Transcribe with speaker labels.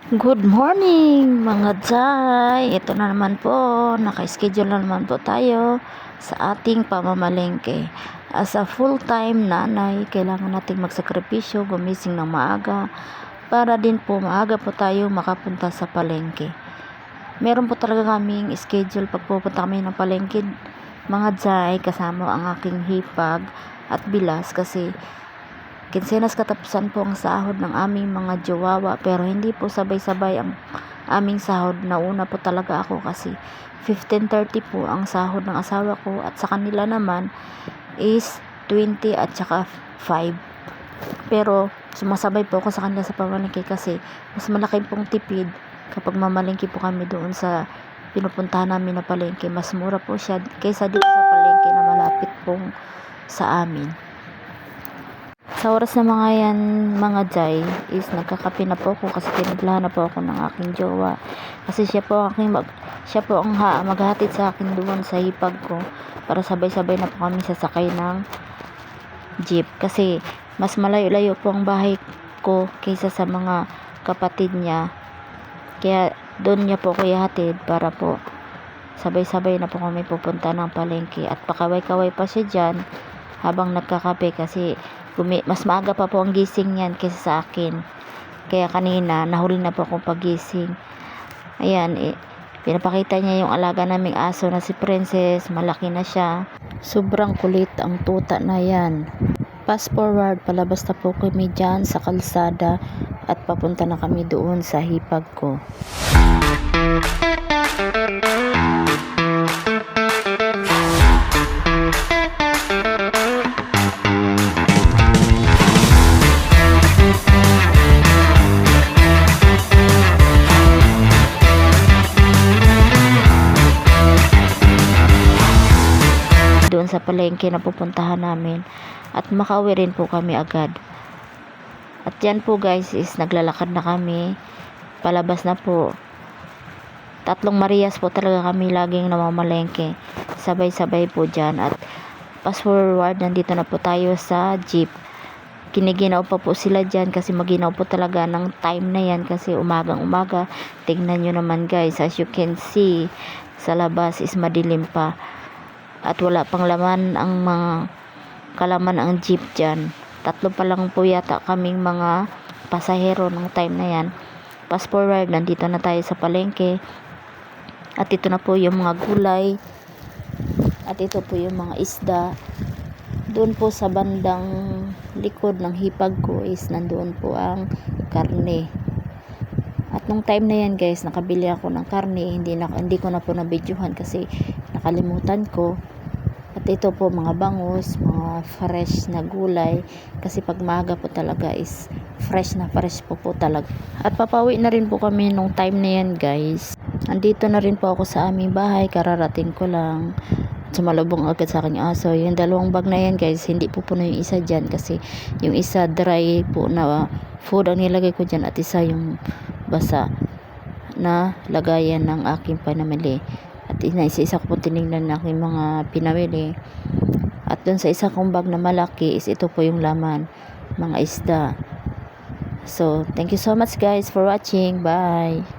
Speaker 1: Good morning mga Jai! Ito na naman po, naka-schedule na naman po tayo sa ating pamamalengke. As a full-time nanay, kailangan nating magsakripisyo, gumising ng maaga para din po maaga po tayo makapunta sa palengke. Meron po talaga kaming schedule pag pupunta kami ng palengke mga Jai, kasama ang aking hipag at bilas kasi kinsenas katapusan po ang sahod ng aming mga jowawa, pero hindi po sabay-sabay ang aming sahod. Nauna po talaga ako kasi 15:30 po ang sahod ng asawa ko at sa kanila naman is 20 at saka 5. Pero sumasabay po ako sa kanila sa pamalengke kasi mas malaki pong tipid kapag mamalengke po kami doon sa pinupuntahan namin na palengke. Mas mura po siya kaysa dito sa palengke na malapit pong sa amin. Sa oras na mga yan mga Jai is nagkakape na po ako kasi tiniglahan na po ako ng aking jowa kasi siya po ang maghahatid sa akin doon sa hipag ko para sabay-sabay na po kami sasakay ng jeep kasi mas malayo-layo po ang bahay ko kaysa sa mga kapatid niya, kaya doon niya po ko ihatid para po sabay-sabay na po kami pupunta ng palengke at pakaway-kaway pa siya dyan habang nagkakape kasi mas maaga pa po ang gising niyan kaysa sa akin. Kaya kanina nahuli na po akong pagising. Ayan, pinapakita niya yung alaga naming aso na si Princess. Malaki na siya. Sobrang kulit ang tuta na yan. Fast forward, palabas na po kami dyan sa kalsada at papunta na kami doon sa hipag ko. Doon sa palengke na pupuntahan namin at makauwi rin po kami agad. At yan po guys is naglalakad na kami, palabas na po. 3 Marias po talaga kami laging namamalengke, sabay-sabay po dyan. At fast forward, nandito na po tayo sa jeep. Kiniginaw pa po sila dyan kasi maginaw po talaga ng time na yan kasi umagang umaga. Tingnan nyo naman guys, as you can see sa labas is madilim pa at wala pang laman ang mga kalaman ang jeep dyan. 3 pa lang po yata kaming mga pasahero ng time na yan. Fast forward, nandito na tayo sa palengke at ito na po yung mga gulay at ito po yung mga isda. Doon po sa bandang likod ng hipag ko is nandoon po ang karne. At nung time na yan guys, nakabili ako ng karne, hindi ko na po nabidyohan kasi nakalimutan ko. At ito po mga bangus, mga fresh na gulay kasi pag maaga po talaga is fresh po talaga. At papawi na rin po kami nung time na yan guys. Andito na rin po ako sa aming bahay, kararating ko lang. Sumalubong agad sa aking aso. Yung 2 bag na yan guys, hindi po puno yung isa dyan kasi yung isa dry po na food ang nilagay ko dyan at isa yung basa na lagayan ng aking panamili. At isa-isa ko po tinignan na aking mga pinamili. At dun sa isa kong bag na malaki is ito po yung laman, mga isda. So, thank you so much guys for watching. Bye!